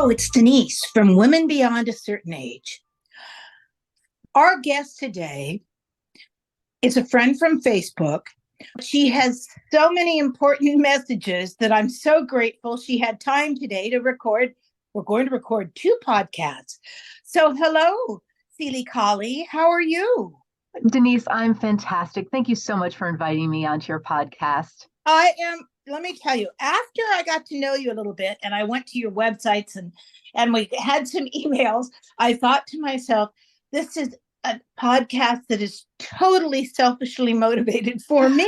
Hello, it's Denise from Women Beyond a Certain Age. Our guest today is a friend from Facebook. She has so many important messages that I'm so grateful she had time today to record. We're going to record 2 podcasts. So hello, C.Lee Cawley. How are you? Denise, I'm fantastic. Thank you so much for inviting me onto your podcast. Let me tell you, after I got to know you a little bit and I went to your websites and we had some emails, I thought to myself, this is a podcast that is totally selfishly motivated for me.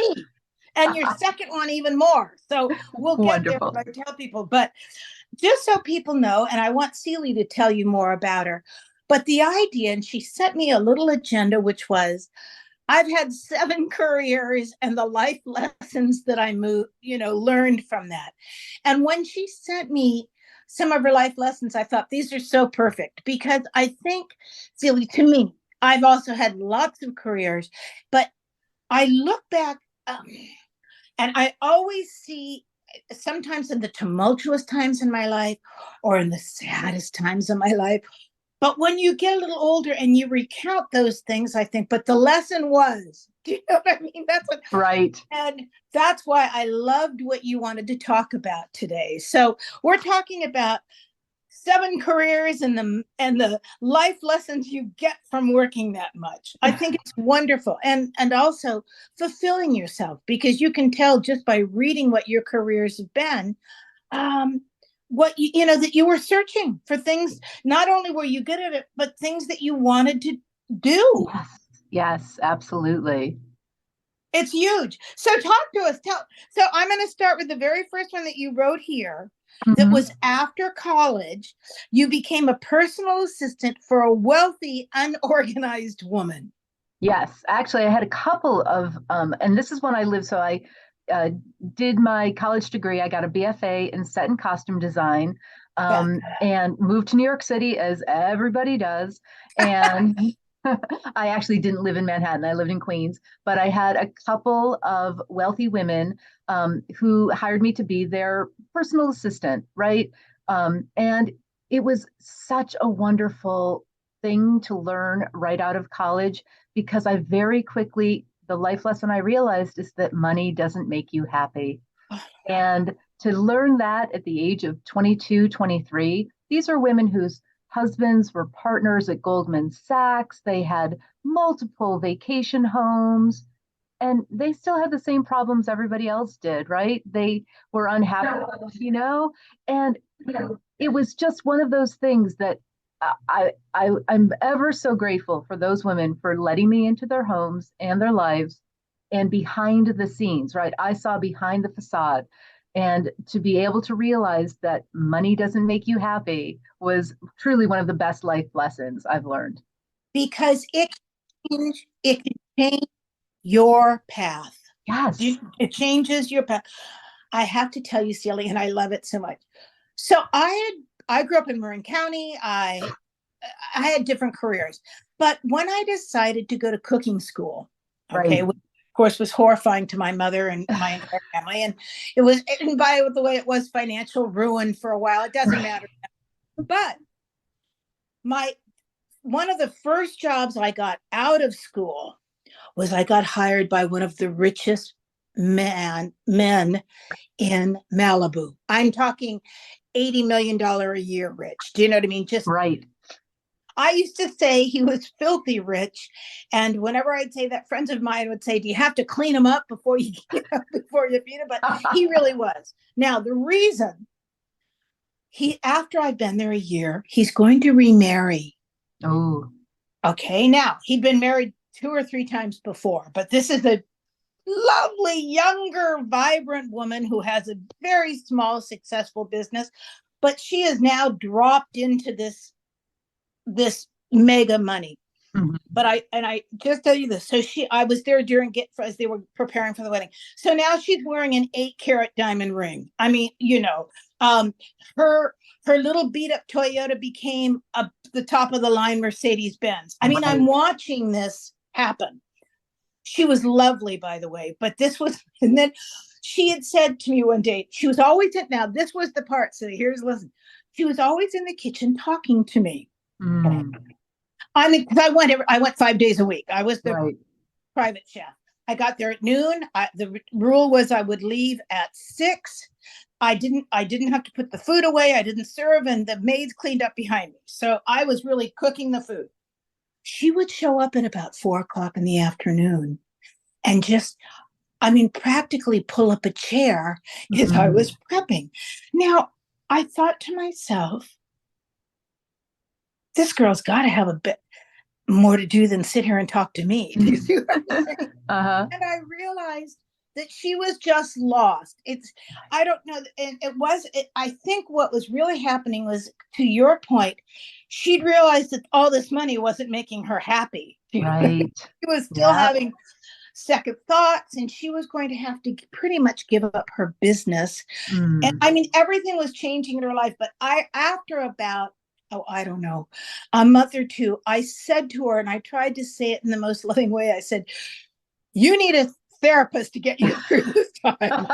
And your second one even more. So we'll get there when I tell people. But just so people know, and I want C.Lee to tell you more about her, but the idea, and she sent me a little agenda, which was, I've had 7 careers and the life lessons that I learned from that. And when she sent me some of her life lessons, I thought these are so perfect because I think, C.Lee, to me, I've also had lots of careers, but I look back and I always see sometimes in the tumultuous times in my life or in the saddest times of my life. But when you get a little older and you recount those things, I think, but the lesson was, do you know what I mean? That's what, right. And that's why I loved what you wanted to talk about today. So we're talking about 7 careers and the life lessons you get from working that much. I think it's wonderful. And also fulfilling yourself, because you can tell just by reading what your careers have been, what that you were searching for things. Not only were you good at it, but things that you wanted to do. Yes, absolutely. It's huge. So talk to us. So I'm going to start with the very first one that you wrote here. That was after college, you became a personal assistant for a wealthy, unorganized woman. Yes, actually, I had a couple of, and this is when I lived. So I did my college degree. I got a BFA in set and costume design, and moved to New York City, as everybody does. And I actually didn't live in Manhattan. I lived in Queens, but I had a couple of wealthy women who hired me to be their personal assistant, right? And it was such a wonderful thing to learn right out of college, because I very quickly, the life lesson I realized is that money doesn't make you happy. And to learn that at the age of 22, 23, these are women whose husbands were partners at Goldman Sachs. They had multiple vacation homes, and they still had the same problems everybody else did, right? They were unhappy, and it was just one of those things that I'm ever so grateful for those women for letting me into their homes and their lives and behind the scenes, right? I saw behind the facade. And to be able to realize that money doesn't make you happy was truly one of the best life lessons I've learned. Because it can change your path. Yes. It changes your path. I have to tell you, C.Lee, and I love it so much. So I grew up in Marin County. I had different careers. But when I decided to go to cooking school, okay, right. Which of course was horrifying to my mother and my entire family. And by the way, it was financial ruin for a while. It doesn't matter. But one of the first jobs I got out of school was I got hired by one of the richest men in Malibu. I'm talking $80 million a year rich. Do you know what I mean? Just right. I used to say he was filthy rich. And whenever I'd say that, friends of mine would say, do you have to clean him up before you feed him? But he really was. Now, the reason after I've been there a year, he's going to remarry. Oh. Okay. Now, he'd been married 2 or 3 times before, but this is a lovely, younger, vibrant woman who has a very small, successful business, but she is now dropped into this mega money. Mm-hmm. But I just tell you this. So I was there as they were preparing for the wedding. So now she's wearing an 8-carat diamond ring. I mean, her little beat up Toyota became the top of the line Mercedes Benz. I mean, right. I'm watching this happen. She was lovely, by the way, but and then she had said to me one day, she was always now this was the part. So listen. she was always in the kitchen talking to me. Mm, I mean, because I went 5 days a week. I was the right. private chef. I got there at noon. The rule was I would leave at 6. I didn't have to put the food away. I didn't serve, and the maids cleaned up behind me. So I was really cooking the food. She would show up at about 4 o'clock in the afternoon and just, I mean, practically pull up a chair as I Mm, was prepping. Now, I thought to myself, this girl's got to have a bit more to do than sit here and talk to me. Do you see what I'm saying? uh-huh. And I realized that she was just lost. I don't know. And I think what was really happening was, to your point, she'd realized that all this money wasn't making her happy. Right. She was still Yeah. having second thoughts, and she was going to have to pretty much give up her business. And Mm. I mean, everything was changing in her life. But after about, oh, I don't know, a month or two, I said to her, and I tried to say it in the most loving way, I said, you need a therapist to get you through this time.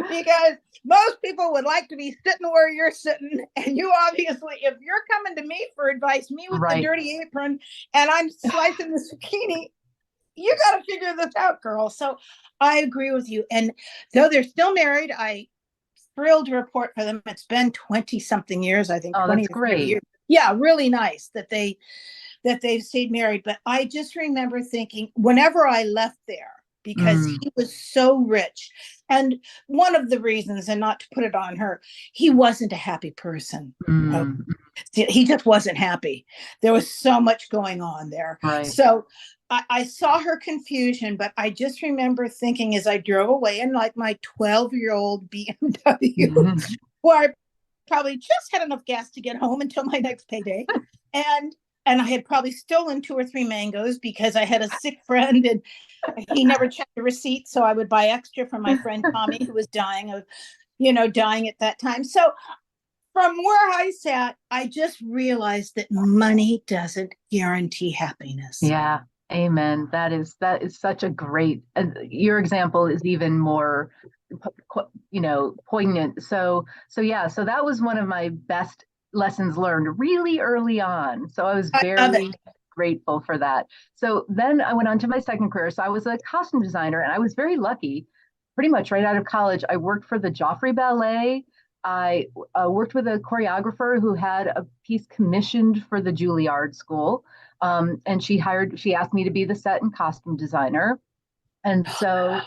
Because most people would like to be sitting where you're sitting. And you obviously, if you're coming to me for advice, me with the Right. dirty apron, and I'm slicing the zucchini, you got to figure this out, girl. So I agree with you. And though they're still married, I thrilled to report for them. It's been 20 something years, I think Oh, 20 that's or 30 great. years. Yeah, really nice that they've stayed married. But I just remember thinking, whenever I left there, because Mm, he was so rich, and one of the reasons, and not to put it on her, he wasn't a happy person. No, mm, he just wasn't happy. There was so much going on there. right. So I saw her confusion, but I just remember thinking as I drove away in like my 12-year-old BMW, Mhm. where I probably just had enough gas to get home until my next payday. And and I had probably stolen 2 or 3 mangoes because I had a sick friend and he never checked the receipt. So I would buy extra from my friend Tommy, who was dying at that time. So from where I sat, I just realized that money doesn't guarantee happiness. Yeah. Amen. That is such a great, and your example is even more, poignant. So yeah, so that was one of my best lessons learned really early on. So I was I love it. very grateful for that. So then I went on to my second career. So I was a costume designer, and I was very lucky. Pretty much right out of college, I worked for the Joffrey Ballet. I worked with a choreographer who had a piece commissioned for the Juilliard School. And she asked me to be the set and costume designer. And so,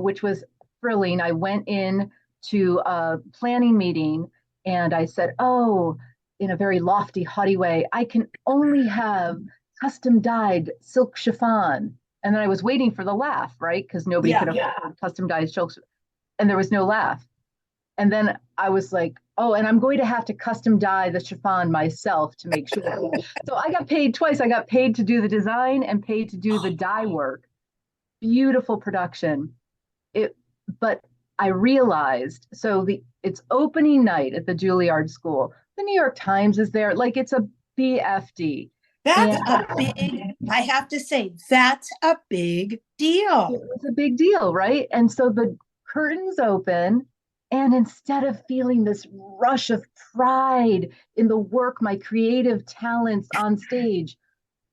which was thrilling. I went in to a planning meeting and I said, oh, in a very lofty, haughty way, I can only have custom dyed silk chiffon. And then I was waiting for the laugh, right? Because nobody Yeah. could afford custom dyed silk. And there was no laugh. And then I was like, oh, and I'm going to have to custom dye the chiffon myself to make sure. So I got paid twice. I got paid to do the design and paid to do the dye work. Beautiful production. But I realized, so it's opening night at the Juilliard School. The New York Times is there, like it's a BFD. That's And I have to say, that's a big deal. it was a big deal, right? And so the curtains open, and instead of feeling this rush of pride in the work, my creative talents on stage,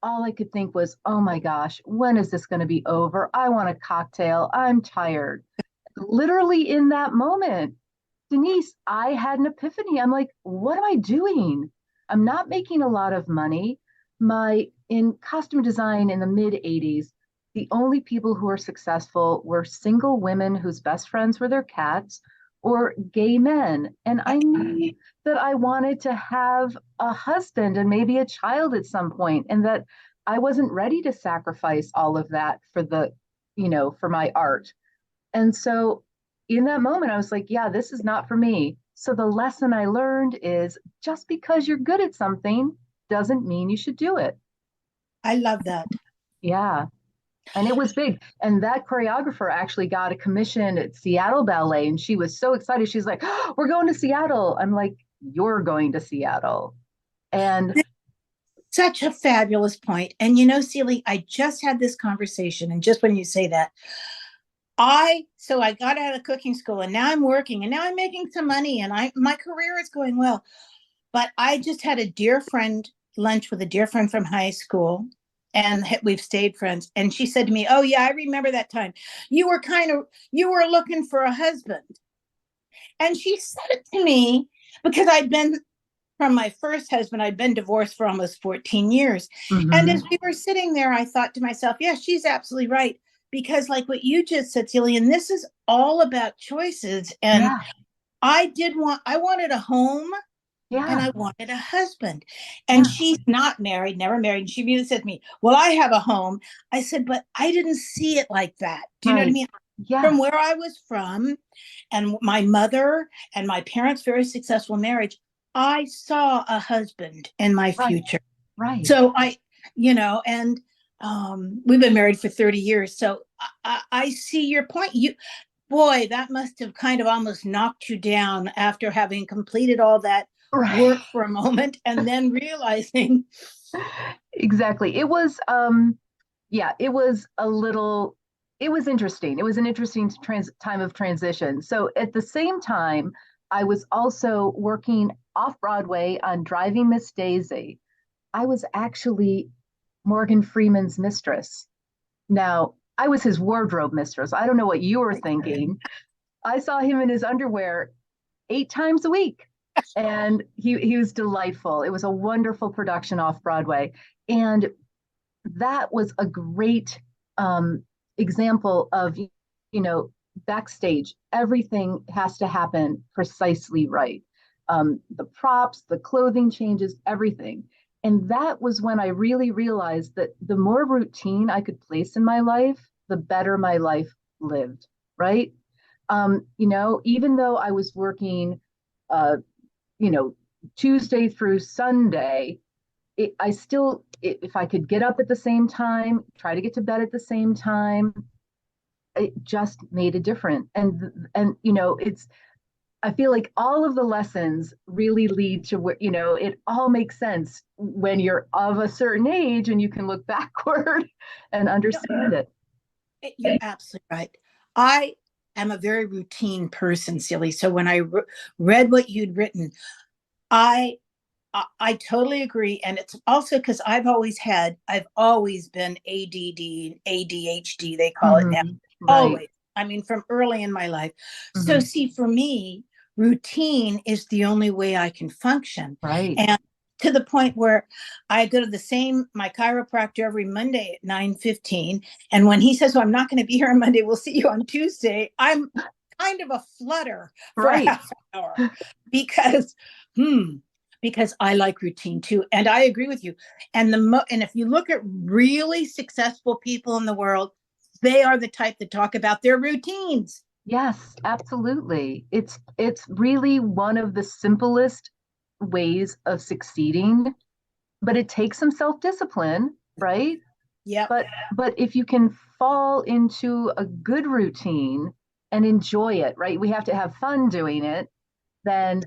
all I could think was, oh my gosh, when is this going to be over? I want a cocktail. I'm tired. Literally in that moment, Denise, I had an epiphany. I'm like, what am I doing? I'm not making a lot of money. In costume design in the mid 80s, the only people who were successful were single women whose best friends were their cats or gay men. And I knew that I wanted to have a husband and maybe a child at some point, and that I wasn't ready to sacrifice all of that for my art. And so in that moment, I was like, yeah, this is not for me. So the lesson I learned is just because you're good at something doesn't mean you should do it. I love that. Yeah. And it was big. And that choreographer actually got a commission at Seattle Ballet. And she was so excited. She's like, oh, we're going to Seattle. I'm like, you're going to Seattle. And Such a fabulous point. And C.Lee, I just had this conversation, and just when you say that, So I got out of cooking school and now I'm working and now I'm making some money and my career is going well. But I just had a dear friend lunch with a dear friend from high school, and we've stayed friends. And she said to me, "Oh yeah, I remember that time. You were looking for a husband." And she said it to me because I'd been from my first husband, I'd been divorced for almost 14 years. And Mm-hmm. as we were sitting there, I thought to myself, yeah, she's absolutely right. Because, like what you just said, Celia, and this is all about choices. And Yeah. I wanted a home and Yeah. I wanted a husband. And Yeah. she's not married, never married. And she even said to me, well, I have a home. I said, but I didn't see it like that. Do you know what I Right. mean? Yes. From where I was from, and my mother and my parents' very successful marriage, I saw a husband in my Right. future. Right. So and we've been married for 30 years. So I see your point. Boy, that must have kind of almost knocked you down after having completed all that Right. work for a moment and then realizing. Exactly. It was yeah, it was a little, it was interesting. It was an interesting time of transition. So at the same time, I was also working off Broadway on Driving Miss Daisy. I was actually Morgan Freeman's mistress. Now, I was his wardrobe mistress. I don't know what you were thinking. I saw him in his underwear 8 times a week. And he was delightful. It was a wonderful production off Broadway. And that was a great example of, backstage, everything has to happen precisely right. The props, the clothing changes, everything. And that was when I really realized that the more routine I could place in my life, the better my life lived, right? Even though I was working, uh, you know, Tuesday through Sunday, I still, if I could get up at the same time, try to get to bed at the same time, it just made a difference. And it's, I feel like all of the lessons really lead to where, it all makes sense when you're of a certain age and you can look backward and understand it. You're absolutely right. I am a very routine person, silly. So when I read what you'd written, I I totally agree. And it's also because I've always been ADD, ADHD, they call it now. Right. Always. I mean, from early in my life. So, Hmm. see, for me, routine is the only way I can function. Right. And to the point where I go to my chiropractor every Monday at 9:15. And when he says, well, I'm not going to be here on Monday, we'll see you on Tuesday, I'm kind of a flutter for a Right. half hour because, hmm, because I like routine too. And I agree with you. And if you look at really successful people in the world, they are the type that talk about their routines. Yes, absolutely. It's really one of the simplest ways of succeeding, but it takes some self-discipline, right? Yep. But if you can fall into a good routine and enjoy it, right? We have to have fun doing it. Then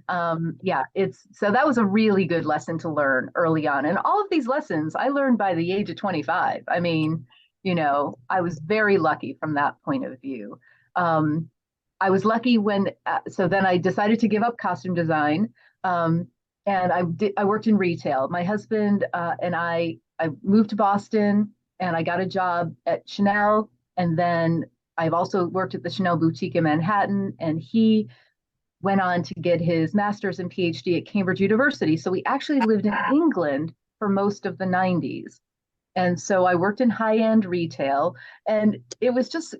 yeah, it's so that was a really good lesson to learn early on. And all of these lessons I learned by the age of 25. I mean, I was very lucky from that point of view. Um, I was lucky when, so then I decided to give up costume design. Um, and I worked in retail. My husband and I moved to Boston and I got a job at Chanel. And then I've also worked at the Chanel boutique in Manhattan. And he went on to get his master's and PhD at Cambridge University. So we actually lived in England for most of the 90s. And so I worked in high end retail and it was just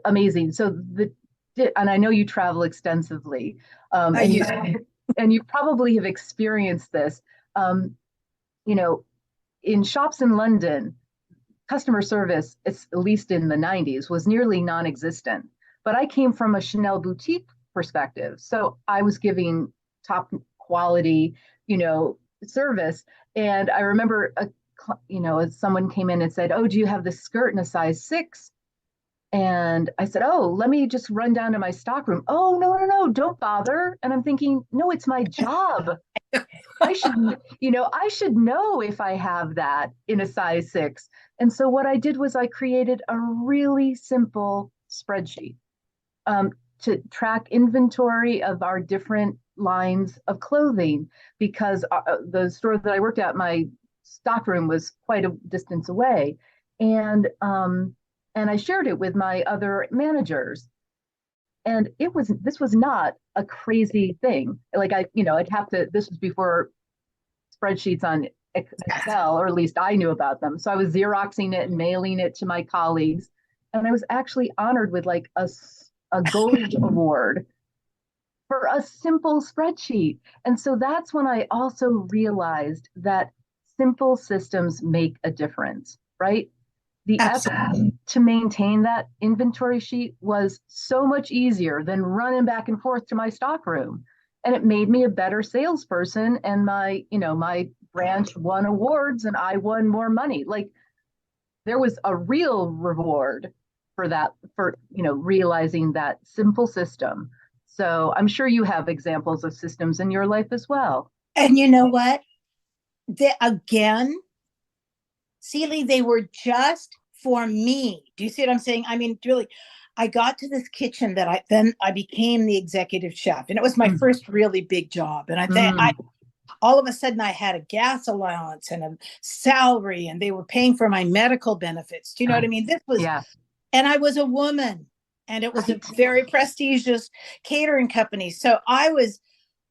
amazing. And I know you travel extensively, I and you used to. and you probably have experienced this. Um, you know, in shops in London, customer service, at least in the 90s, was nearly non-existent. But I came from a Chanel boutique perspective, so I was giving top quality, service. And I remember, as someone came in and said, "Oh, do you have this skirt in a size 6?" And I said, "Oh, let me just run down to my stockroom." "Oh, no, no, no, don't bother." And I'm thinking, no, it's my job. I should know if I have that in a size 6. And so what I did was I created a really simple spreadsheet um, to track inventory of our different lines of clothing, because the store that I worked at, my stockroom was quite a distance away, and I shared it with my other managers. And this was not a crazy thing. Like I'd have to. This was before spreadsheets on Excel, or at least I knew about them. So I was Xeroxing it and mailing it to my colleagues, and I was actually honored with like a gold award for a simple spreadsheet. And so that's when I also realized that simple systems make a difference, right? The effort to maintain that inventory sheet was so much easier than running back and forth to my stockroom. And it made me a better salesperson. And my branch won awards and I won more money. Like, there was a real reward for that, for realizing that simple system. So I'm sure you have examples of systems in your life as well. And you know what? Again, C.Lee, they were just for me. Do you see what I'm saying? I mean, really, I got to this kitchen that I became the executive chef, and it was my first really big job. And I all of a sudden I had a gas allowance and a salary, and they were paying for my medical benefits. Do you know what I mean? This was, yeah. And I was a woman, and it was a very prestigious catering company. So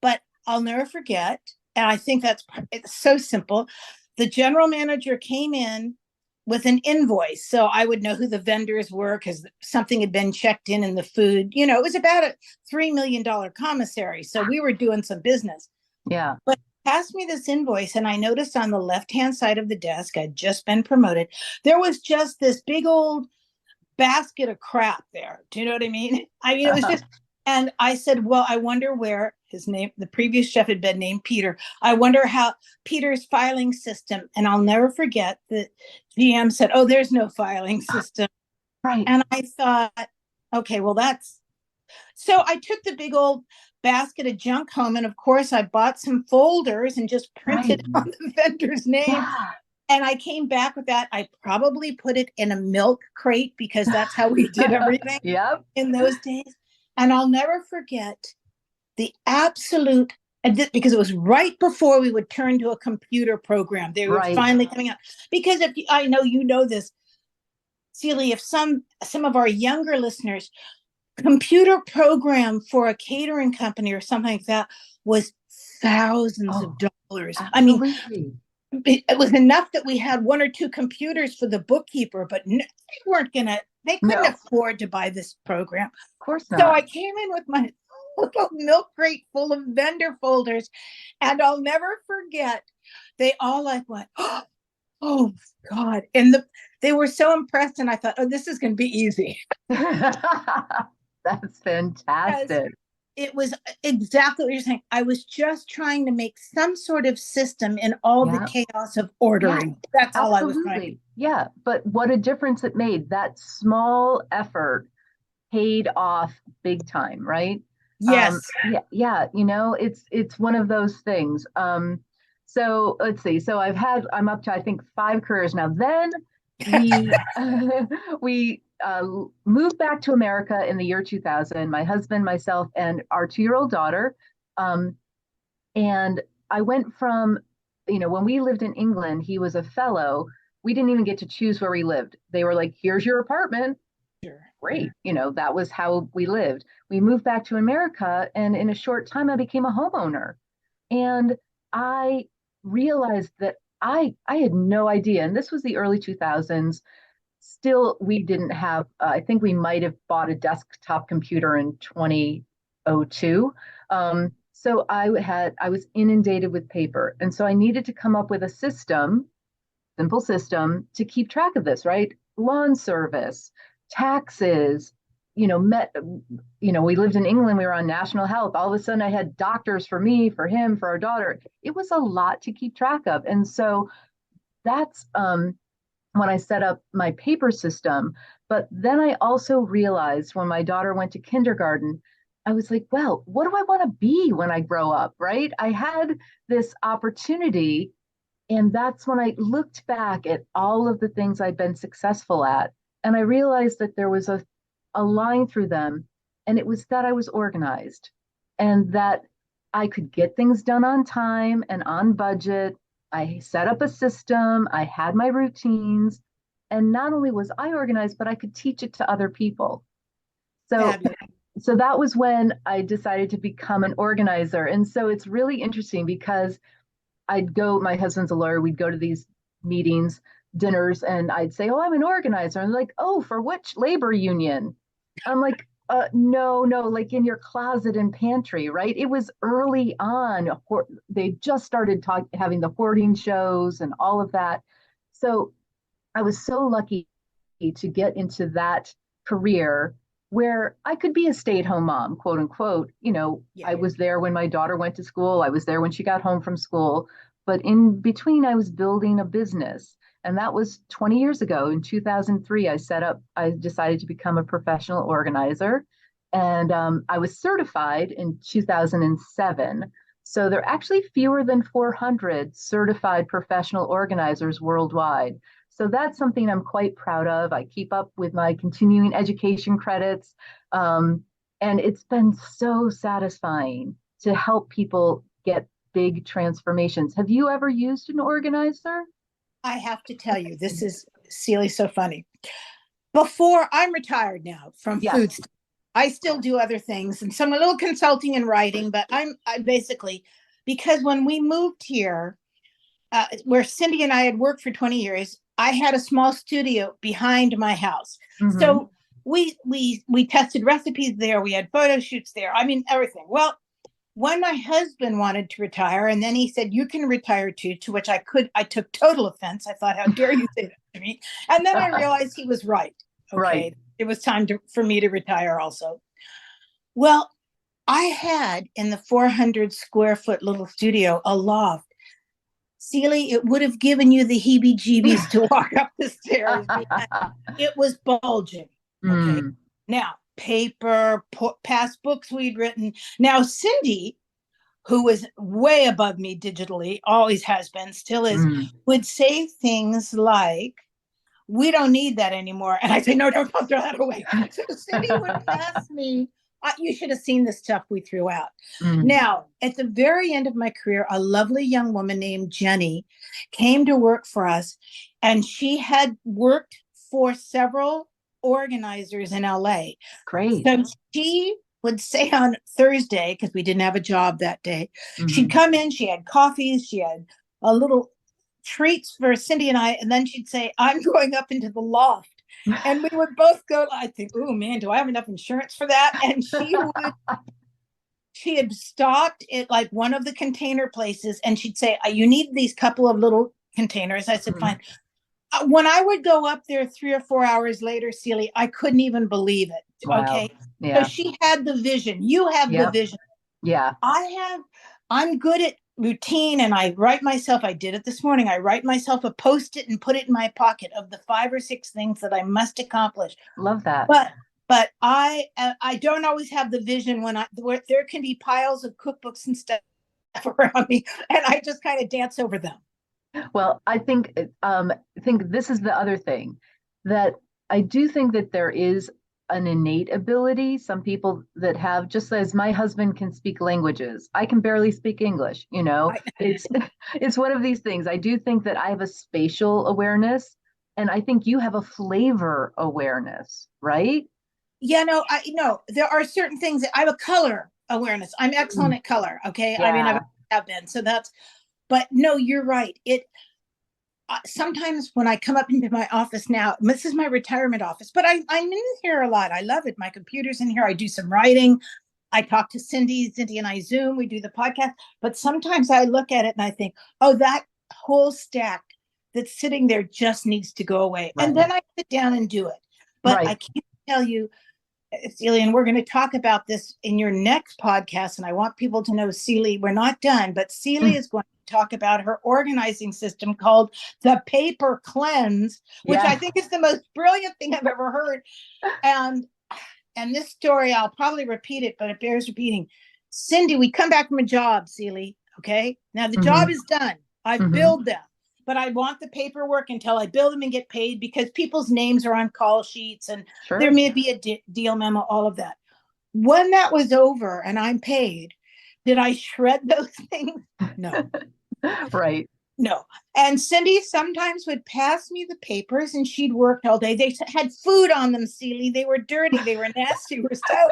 but I'll never forget. And I think it's so simple. The general manager came in with an invoice. So I would know who the vendors were because something had been checked in the food. It was about a $3 million commissary. So we were doing some business. Yeah. But passed me this invoice, and I noticed on the left-hand side of the desk, I'd just been promoted, there was just this big old basket of crap there. Do you know what I mean? It was just, and I said, well, I wonder where the previous chef had been named Peter. I wonder how Peter's filing system. And I'll never forget that GM said, oh, there's no filing system. Right. And I thought, okay, well, so I took the big old basket of junk home. And of course, I bought some folders and just printed on the vendor's name. Yeah. And I came back with that. I probably put it in a milk crate because that's how we did everything in those days. And I'll never forget the absolute, because it was right before we would turn to a computer program. They were finally coming out. Because I know you know this, C.Lee, if some of our younger listeners, computer program for a catering company or something like that was thousands of dollars. Absolutely. I mean, it was enough that we had one or two computers for the bookkeeper, but they couldn't afford to buy this program. Of course not. So I came in with my little milk crate full of vendor folders, and I'll never forget, they all went, oh God. And they were so impressed, and I thought, oh, this is going to be easy. That's fantastic. It was exactly what you're saying. I was just trying to make some sort of system in all the chaos of ordering. That's all I was trying. Yeah, but what a difference it made. That small effort paid off big time, right? Yes. It's one of those things. So let's see. So I'm up to, I think, 5 careers now. Then we moved back to America in the year 2000, my husband, myself, and our 2-year-old daughter. And I went from, when we lived in England, he was a fellow. We didn't even get to choose where we lived. They were like, here's your apartment. Sure. Great. That was how we lived. We moved back to America, and in a short time, I became a homeowner. And I realized that I had no idea. And this was the early 2000s. Still, we didn't have, I think we might have bought a desktop computer in 2002. So I was inundated with paper. And so I needed to come up with a simple system to keep track of this, right? Lawn service, taxes, we lived in England, we were on national health. All of a sudden I had doctors for me, for him, for our daughter. It was a lot to keep track of. And so that's, when I set up my paper system. But then I also realized when my daughter went to kindergarten, I was like, well, what do I want to be when I grow up, right? I had this opportunity, and that's when I looked back at all of the things I'd been successful at. And I realized that there was a a line through them. And it was that I was organized and that I could get things done on time and on budget. I set up a system, I had my routines, and not only was I organized, but I could teach it to other people. So Fabulous. so that was when I decided to become an organizer. And so it's really interesting because my husband's a lawyer, we'd go to these meetings, dinners, and I'd say, oh, I'm an organizer. And they're like, oh, for which labor union? I'm like, no, like in your closet and pantry, right? It was early on. They just started having the hoarding shows and all of that. So I was so lucky to get into that career where I could be a stay-at-home mom, quote unquote. Yeah. I was there when my daughter went to school. I was there when she got home from school. But in between, I was building a business. And that was 20 years ago. In 2003, I decided to become a professional organizer. And I was certified in 2007. So there are actually fewer than 400 certified professional organizers worldwide. So that's something I'm quite proud of. I keep up with my continuing education credits. And it's been so satisfying to help people get big transformations. Have you ever used an organizer? I have to tell you, this is C.Lee, so funny. Before, I'm retired now from Yes. food stuff. I still do other things and some a little consulting and writing, but I basically, because when we moved here, where Cindy and I had worked for 20 years, I had a small studio behind my house. Mhm. So we tested recipes there. We had photo shoots there. I mean, everything. Well, when my husband wanted to retire, and then he said, you can retire too, to which I took total offense. I thought, how dare you say that to me? And then I realized he was right. Okay. Right. It was time for me to retire also. Well, I had in the 400 square foot little studio a loft. C.Lee, it would have given you the heebie-jeebies to walk up the stairs. It was bulging. Okay. Mm. Now, paper, past books we'd written. Now, Cindy, who was way above me digitally, always has been, still is, would say things like, we don't need that anymore. And I say, no, don't throw that away. So Cindy would pass me. You should have seen the stuff we threw out. Now, at the very end of my career, a lovely young woman named Jenny came to work for us, and she had worked for several organizers in LA. Great. So she would say on Thursday, because we didn't have a job that day, she'd come in, she had coffees, she had a little treats for Cindy and I, and then she'd say, I'm going up into the loft. And we would both go, I think, oh man, do I have enough insurance for that? And she had stopped at like one of the container places, and she'd say, you need these couple of little containers. I said, fine. When I would go up there 3 or 4 hours later, C.Lee, I couldn't even believe it. Wow. Okay. Yeah. So she had the vision. You have the vision. Yeah. I'm good at routine, and I did it this morning. I write myself a Post-it and put it in my pocket of the 5 or 6 things that I must accomplish. Love that. But I don't always have the vision where there can be piles of cookbooks and stuff around me, and I just kind of dance over them. Well, I think this is the other thing, that I do think that there is an innate ability. Some people that have, just as my husband can speak languages, I can barely speak English. It's one of these things. I do think that I have a spatial awareness, and I think you have a flavor awareness, right? Yeah, no, there are certain things that I have a color awareness. I'm excellent at color. Okay. Yeah. I mean, I have been, but no, you're right. Sometimes when I come up into my office now, this is my retirement office, but I'm in here a lot. I love it. My computer's in here. I do some writing. I talk to Cindy and I Zoom. We do the podcast. But sometimes I look at it and I think, oh, that whole stack that's sitting there just needs to go away. Right. And then I sit down and do it. But I can't tell you, C.Lee, and we're going to talk about this in your next podcast. And I want people to know, C.Lee, we're not done, but C.Lee is going to talk about her organizing system called the Paper Cleanse, which I think is the most brilliant thing I've ever heard. And this story, I'll probably repeat it, but it bears repeating. Cindy, we come back from a job, C.Lee. Okay. Now the job is done. I've billed them. but I want the paperwork until I bill them and get paid, because people's names are on call sheets and there Sure. may be a deal memo, all of that. When that was over and I'm paid, did I shred those things? No. Right. No. And Cindy sometimes would pass me the papers and she'd worked all day. They had food on them, C.Lee. They were dirty. They were nasty. Were so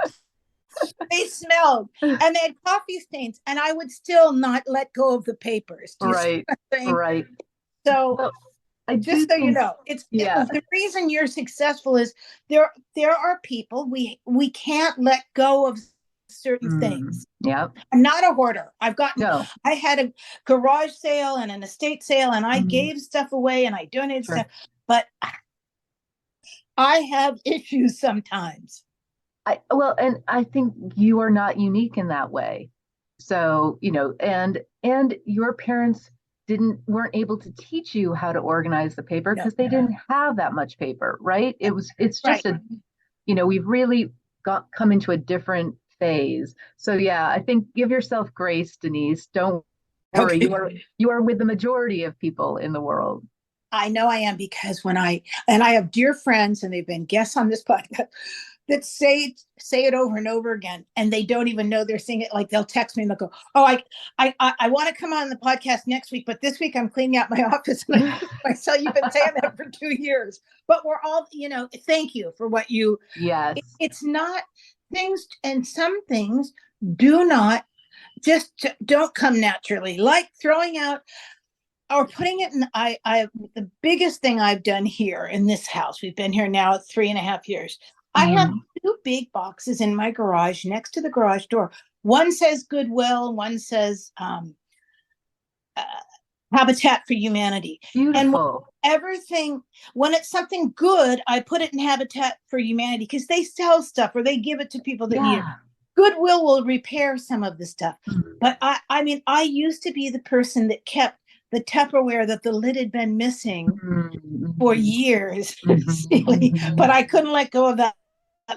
they smelled and they had coffee stains, and I would still not let go of the papers. Do you see Right. what I'm saying? Right. So Well, I do just so you think, know, yeah. the reason you're successful is there are people we can't let go of certain things. Yeah. I'm not a hoarder. No. I had a garage sale and an estate sale, and I gave stuff away and I donated Sure. stuff, but I have issues sometimes. Well, and I think you are not unique in that way. So, and your parents weren't able to teach you how to organize the paper No. because they didn't have that much paper, right? It's just Right. we've really come into a different phase. So yeah, I think give yourself grace, Denise. Don't worry. Okay. You are with the majority of people in the world. I know I am, because I have dear friends, and they've been guests on this podcast, that say it over and over again, and they don't even know they're saying it. Like, they'll text me and they'll go, "Oh, I want to come on the podcast next week, but this week I'm cleaning out my office." And I say, "You've been saying that for 2 years." But we're all, thank you for what you. Yes. It's not things, and some things do not don't come naturally, like throwing out or putting it in. The biggest thing I've done here in this house, we've been here now 3.5 years. I have 2 big boxes in my garage next to the garage door. One says Goodwill, one says Habitat for Humanity. Beautiful. And everything, when it's something good, I put it in Habitat for Humanity, because they sell stuff or they give it to people that need it. Goodwill will repair some of the stuff. But I mean, I used to be the person that kept the Tupperware that the lid had been missing for years, but I couldn't let go of that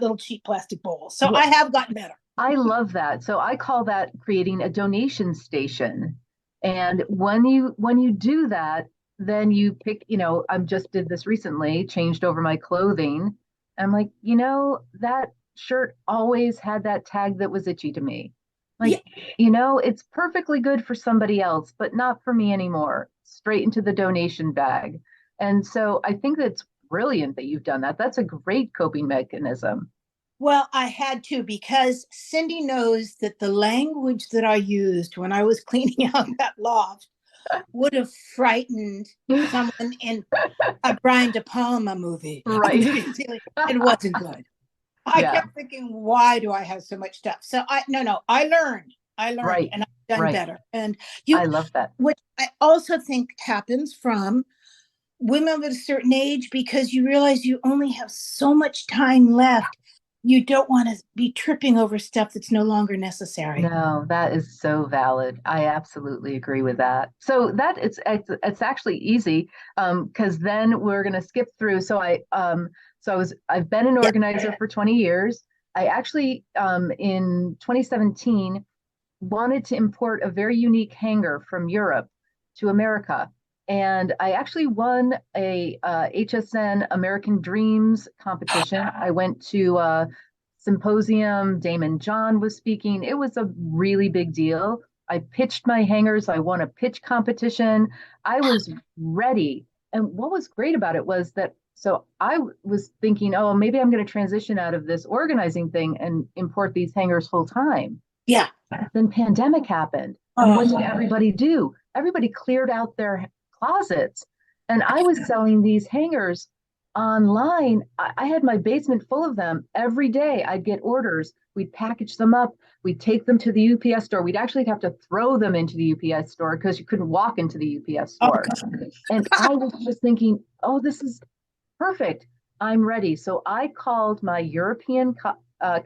little cheap plastic bowl. So I have gotten better. I love that. So I call that creating a donation station. And when you do that, then you pick, I just did this recently, changed over my clothing. I'm like, that shirt always had that tag that was itchy to me. Like, it's perfectly good for somebody else, but not for me anymore. Straight into the donation bag. And so I think that's brilliant that you've done that. That's a great coping mechanism. Well, I had to, because Cindy knows that the language that I used when I was cleaning out that loft would have frightened someone in a Brian De Palma movie. Right. It wasn't good. I kept thinking, why do I have so much stuff? So I learned, Right. and I've done better. And I love that. Which I also think happens from women of a certain age, because you realize you only have so mumuch time left. You don't want to be tripping over stuff that's no longer necessary. No, that is so valid. I absolutely agree with that. So that it's actually easy, because then we're going to skip through. So I've been an organizer for 20 years. I actually in 2017 wanted to import a very unique hanger from Europe to America. And I actually won a HSN American Dreams competition. I went to a symposium. Damon John was speaking. It was a really big deal. I pitched my hangers. I won a pitch competition. I was ready. And what was great about it was that, so I was thinking, oh, maybe I'm going to transition out of this organizing thing and import these hangers full time. Yeah. Then pandemic happened. And what did everybody do? Everybody cleared out their closets. And I was selling these hangers online. I had my basement full of them. Every day I'd get orders. We'd package them up. We'd take them to the UPS store. We'd actually have to throw them into the UPS store because you couldn't walk into the UPS store. And I was just thinking, oh, this is perfect. I'm ready. So I called my European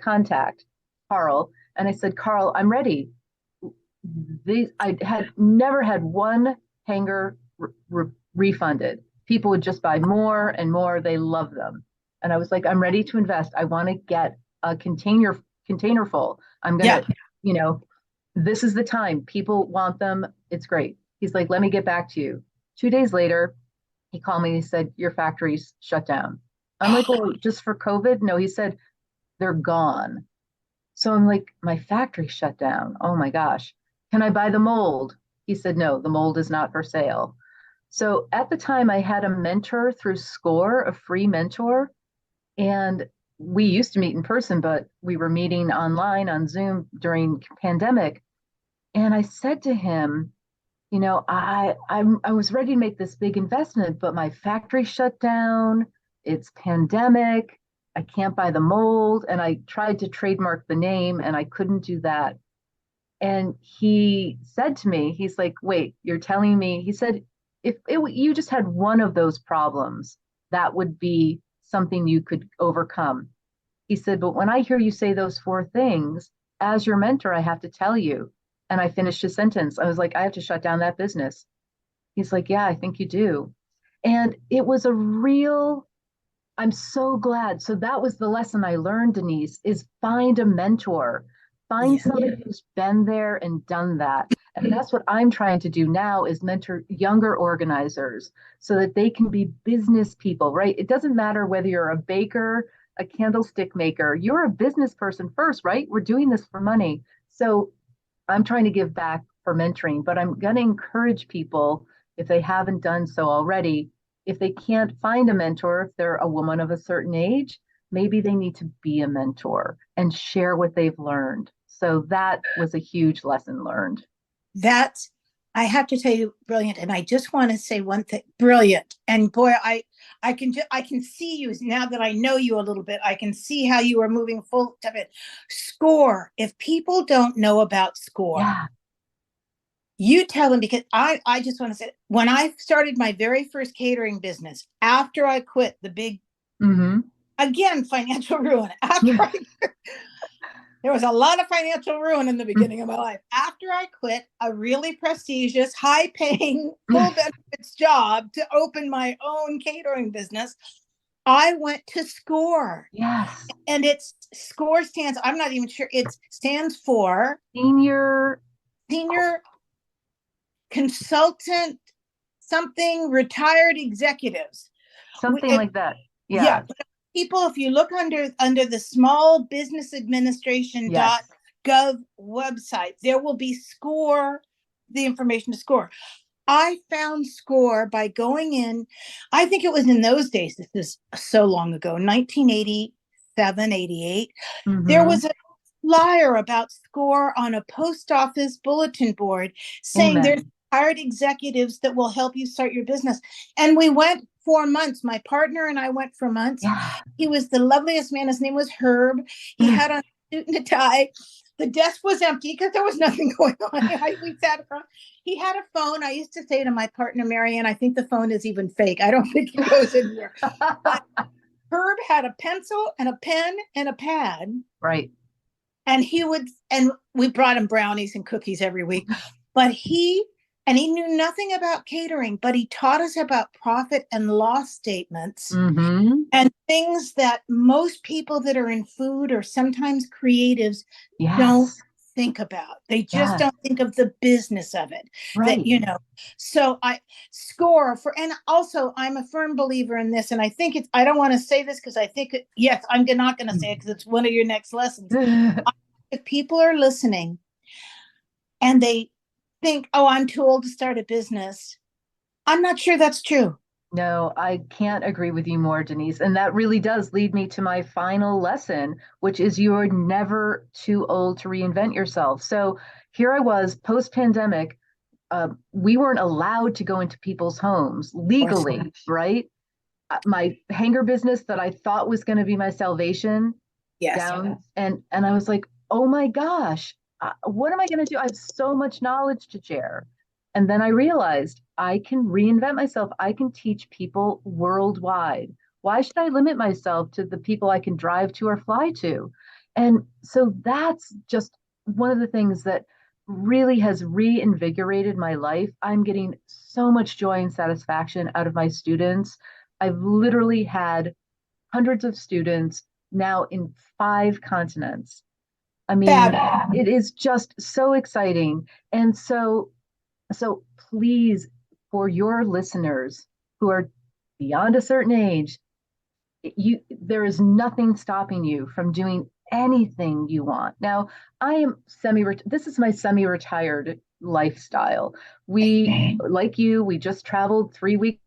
contact, Carl, and I said, Carl, I'm ready. I had never had one hanger refunded. People would just buy more and more. They love them. And I was like, I'm ready to invest. I want to get a container full. I'm going to, this is the time. People want them. It's great. He's like, let me get back to you. 2 days later, he called me and he said, your factory's shut down. I'm like, oh, just for COVID? No, he said, they're gone. So I'm like, my factory shut down. Oh my gosh. Can I buy the mold? He said, no, the mold is not for sale. So at the time, I had a mentor through SCORE, a free mentor, and we used to meet in person, but we were meeting online on Zoom during pandemic. And I said to him, I was ready to make this big investment, but my factory shut down. It's pandemic. I can't buy the mold. And I tried to trademark the name and I couldn't do that. And he said to me, he's like, wait, you're telling me, he said, you just had one of those problems, that would be something you could overcome. He said, but when I hear you say those four things, as your mentor, I have to tell you. And I finished his sentence. I was like, I have to shut down that business. He's like, yeah, I think you do. And it was a real, I'm so glad. So that was the lesson I learned, Denise, is find a mentor, find Yeah. somebody who's been there and done that. And that's what I'm trying to do now is mentor younger organizers so that they can be business people, right? It doesn't matter whether you're a baker, a candlestick maker, you're a business person first, right? We're doing this for money. So I'm trying to give back for mentoring, but I'm going to encourage people, if they haven't done so already, if they can't find a mentor, if they're a woman of a certain age, maybe they need to be a mentor and share what they've learned. So that was a huge lesson learned. That's, I have to tell you, brilliant. And I just want to say one thing, brilliant. And boy, I can see you now that I know you a little bit. I can see how you are moving full of it. SCORE. If people don't know about SCORE, Yeah. you tell them, because I just want to say, when I started my very first catering business, after I quit the big, Mm-hmm. again, financial ruin, Yeah. there was a lot of financial ruin in the beginning of my life. After I quit a really prestigious, high paying, full benefits job to open my own catering business, I went to SCORE. Yes. And it's SCORE stands, I'm not even sure, it stands for Senior. Senior Consultant something Retired Executives. Something like that. Yeah, Yeah. people, if you look under the small business administration Yes. gov website, there will be SCORE, the information to SCORE. I found SCORE by going in, I think it was in those days, this is so long ago, 1987, 88. There Mm-hmm. was a flyer about SCORE on a post office bulletin board saying there's Amen. hired executives that will help you start your business. And we went 4 months. My partner and I went for months. Yeah. He was the loveliest man. His name was Herb. He had on a suit and a tie. The desk was empty because there was nothing going on. We sat across. He had a phone. I used to say to my partner, Marianne, I think the phone is even fake. I don't think it goes anywhere. But Herb had a pencil and a pen and a pad. Right. And we brought him brownies and cookies every week. But he knew nothing about catering, but he taught us about profit and loss statements Mm-hmm. and things that most people that are in food or sometimes creatives don't Yes. think about. They just Yes. don't think of the business of it. Right. So I SCORE for, and also I'm a firm believer in this, and I think I don't want to say this because I think yes, I'm not going to say it because it's one of your next lessons. If people are listening and they think, oh, I'm too old to start a business, I'm not sure that's true. No, I can't agree with you more, Denise. And that really does lead me to my final lesson, which is you're never too old to reinvent yourself. So here I was post pandemic. We weren't allowed to go into people's homes legally, right? My hanger business that I thought was going to be my salvation Yes. down. And I was like, oh my gosh, what am I going to do? I have so much knowledge to share. And then I realized I can reinvent myself. I can teach people worldwide. Why should I limit myself to the people I can drive to or fly to? And so that's just one of the things that really has reinvigorated my life. I'm getting so much joy and satisfaction out of my students. I've literally had hundreds of students now in 5 continents. I mean, it is just so exciting. And so please for your listeners who are beyond a certain age, there is nothing stopping you from doing anything you want. Now, I am this is my semi-retired lifestyle. Like you, we just traveled 3 weeks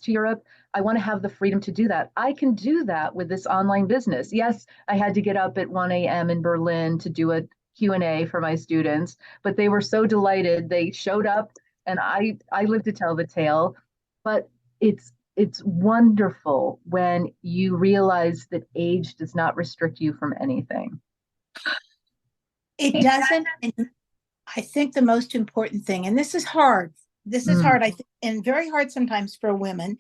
to Europe. I want to have the freedom to do that. I can do that with this online business. Yes, I had to get up at 1 a.m. in Berlin to do a Q&A for my students, but they were so delighted. They showed up and I lived to tell the tale. But it's wonderful when you realize that age does not restrict you from anything. It doesn't. And I think the most important thing, and this is hard, I think, and very hard sometimes for women,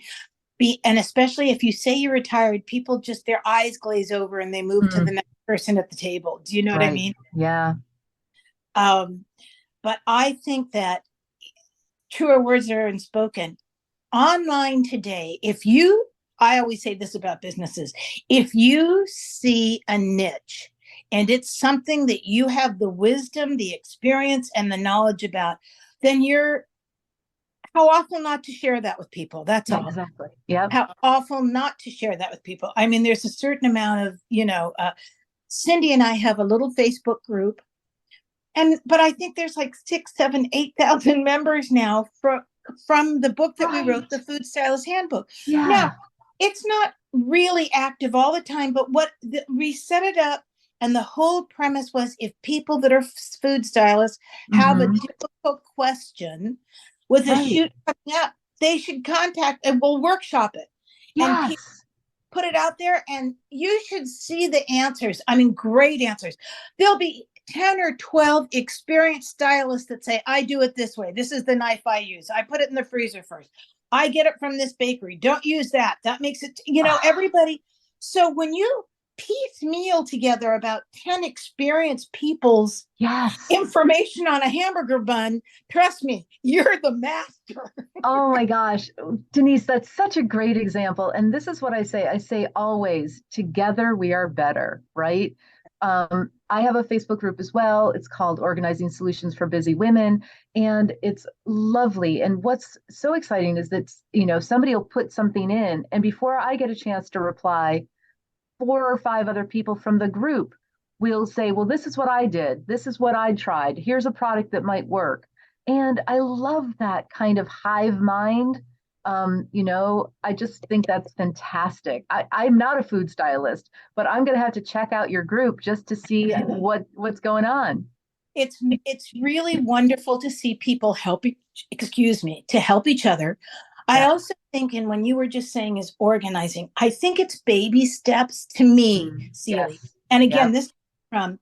and especially if you say you're retired, people just, their eyes glaze over and they move to the next person at the table. Do you know what I mean? Yeah. But I think that truer words are unspoken. Online today, I always say this about businesses, if you see a niche and it's something that you have the wisdom, the experience, and the knowledge about, then how awful not to share that with people. That's all. Exactly. Yeah. How awful not to share that with people. I mean, there's a certain amount of, Cindy and I have a little Facebook group, but I think there's like 6, 7, 8,000 members now from the book that we wrote, the Food Stylist Handbook. Yeah. Now, it's not really active all the time, but we set it up, and the whole premise was, if people that are food stylists have a difficult question with a shoot coming up, they should contact, and we'll workshop it. Yes. And put it out there, and you should see the answers. I mean, great answers. There'll be 10 or 12 experienced stylists that say, I do it this way. This is the knife I use. I put it in the freezer first. I get it from this bakery. Don't use that. That makes it, everybody. So when you piecemeal together about 10 experienced people's information on a hamburger bun, trust me, you're the master. Oh my gosh, Denise, that's such a great example. And this is what I say. I say always, together we are better, right? I have a Facebook group as well. It's called Organizing Solutions for Busy Women, and it's lovely. And what's so exciting is that, somebody will put something in, and before I get a chance to reply, 4 or 5 other people from the group will say, well, this is what I did. This is what I tried. Here's a product that might work. And I love that kind of hive mind. I just think that's fantastic. I'm not a food stylist, but I'm going to have to check out your group just to see what's going on. It's really wonderful to see people help each other. I also think, and when you were just saying is organizing, I think it's baby steps to me, C.Lee. Yes. And again, this from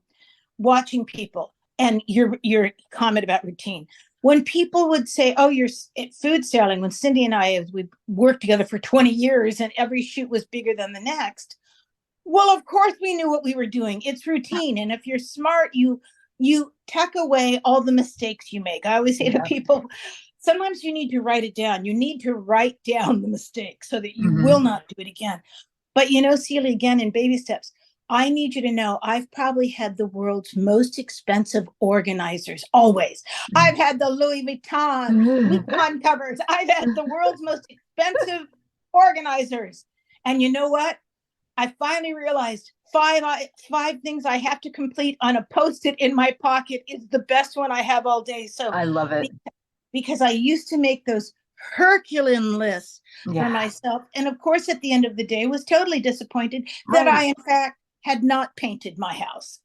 watching people, and your comment about routine. When people would say, oh, you're at food styling, when Cindy and I, we worked together for 20 years and every shoot was bigger than the next. Well, of course we knew what we were doing. It's routine. And if you're smart, you tuck away all the mistakes you make. I always say to people, sometimes you need to write it down. You need to write down the mistake so that you will not do it again. But C.Lee, again, in baby steps, I need you to know I've probably had the world's most expensive organizers, always. I've had the Louis Vuitton covers. I've had the world's most expensive organizers. And you know what? I finally realized 5 things I have to complete on a Post-it in my pocket is the best one I have all day. So I love it. Because I used to make those Herculean lists for myself. And of course, at the end of the day, was totally disappointed that I, in fact, had not painted my house.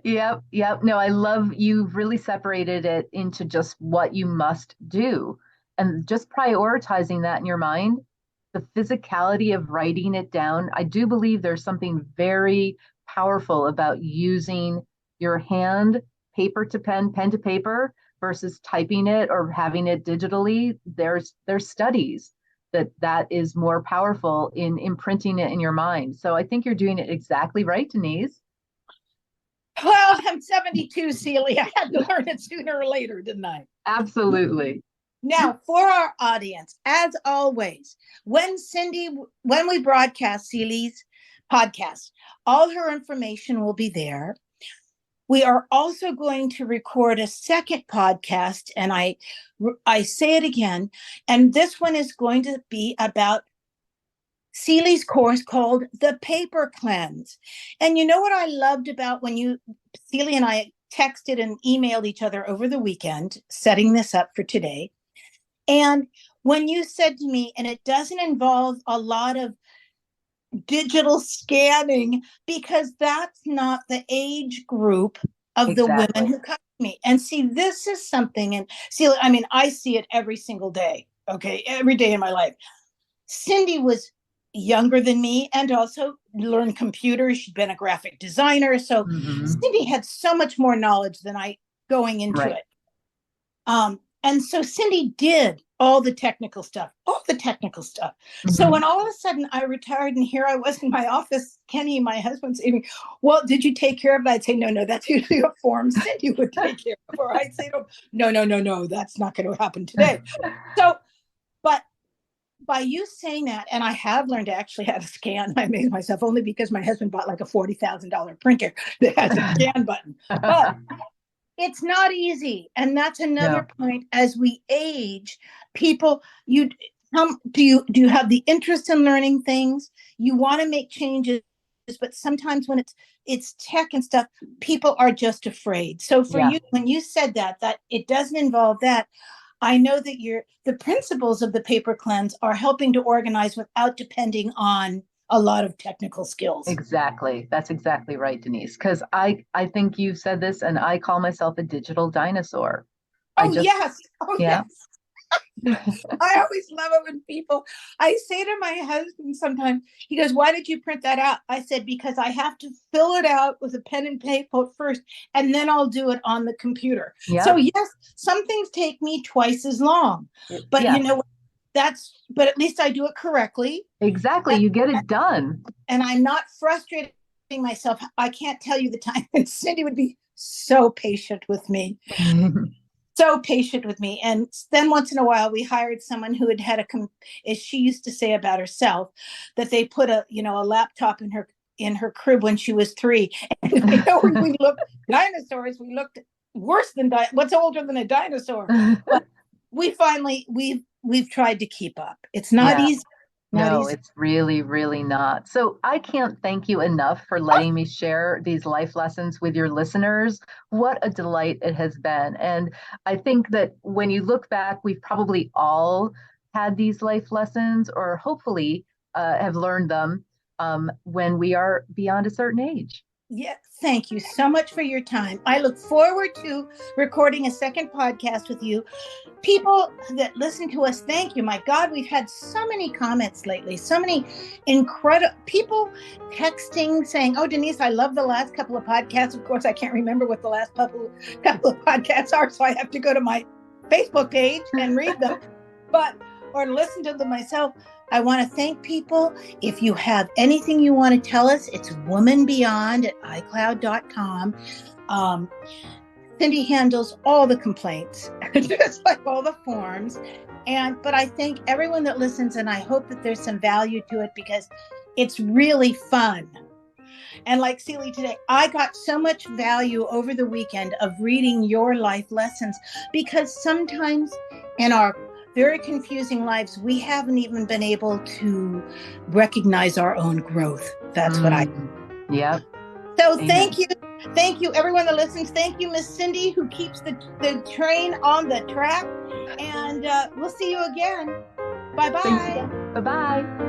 Yep. No, I love you've really separated it into just what you must do and just prioritizing that in your mind. The physicality of writing it down. I do believe there's something very powerful about using your hand, paper to pen, pen to paper versus typing it or having it digitally. There's studies that is more powerful in imprinting it in your mind. So I think you're doing it exactly right, Denise. Well, I'm 72, C.Lee. I had to learn it sooner or later, didn't I? Absolutely. Now, for our audience, as always, when we broadcast C.Lee's podcast, all her information will be there. We are also going to record a second podcast, and I say it again, and this one is going to be about C.Lee's course called The Paper Cleanse. And you know what I loved about when C.Lee and I texted and emailed each other over the weekend, setting this up for today. And when you said to me, and it doesn't involve a lot of digital scanning, because that's not the age group of the women who come to me. And see, this is something, and see, I mean, I see it every single day, okay, every day in my life. Cindy was younger than me and also learned computers. She'd been a graphic designer. So Cindy had so much more knowledge than I going into it. And so Cindy did all the technical stuff. So when all of a sudden I retired and here I was in my office, Kenny, my husband, saying, well, did you take care of that? I'd say, no, that's usually a form Cindy would take care of. Or I'd say, no, that's not going to happen today. So, but by you saying that, and I have learned actually how to scan, I made myself only because my husband bought like a $40,000 printer that has a scan button. But it's not easy. And that's another point. As we age, people, do you have the interest in learning things? You want to make changes, but sometimes when it's tech and stuff, people are just afraid. So for you, when you said that it doesn't involve that, I know that the principles of the paper cleanse are helping to organize without depending on a lot of technical skills. Exactly. That's exactly right, Denise. Because I think you said this, and I call myself a digital dinosaur. Yes. I always love it when I say to my husband sometimes, he goes, why did you print that out? I said, because I have to fill it out with a pen and paper first, and then I'll do it on the computer. So yes, some things take me twice as long, but you know, but at least I do it correctly. Exactly. You get it done. And I'm not frustrating myself. I can't tell you the time. And Cindy would be so patient with me. And then once in a while we hired someone who had as she used to say about herself, that they put a laptop in her crib when she was 3. And when we looked dinosaurs, we looked worse than what's older than a dinosaur. But we've tried to keep up. It's not easy. No, it's really, really not. So I can't thank you enough for letting me share these life lessons with your listeners. What a delight it has been. And I think that when you look back, we've probably all had these life lessons, or hopefully have learned them when we are beyond a certain age. Yeah, thank you so much for your time. I look forward to recording a second podcast with you. People that listen to us, thank you. My God, we've had so many comments lately, so many incredible people texting saying, oh, Denise, I love the last couple of podcasts. Of course, I can't remember what the last couple of podcasts are, so I have to go to my Facebook page and read them, or listen to them myself. I want to thank people. If you have anything you want to tell us, it's womanbeyond@icloud.com. Cindy handles all the complaints, just like all the forms. But I thank everyone that listens, and I hope that there's some value to it, because it's really fun. And like C.Lee today, I got so much value over the weekend of reading your life lessons, because sometimes in our very confusing lives, we haven't even been able to recognize our own growth. That's what I. Yep. So thank you, everyone that listens. Thank you, Miss Cindy, who keeps the train on the track. And we'll see you again. Bye-bye. Bye-bye.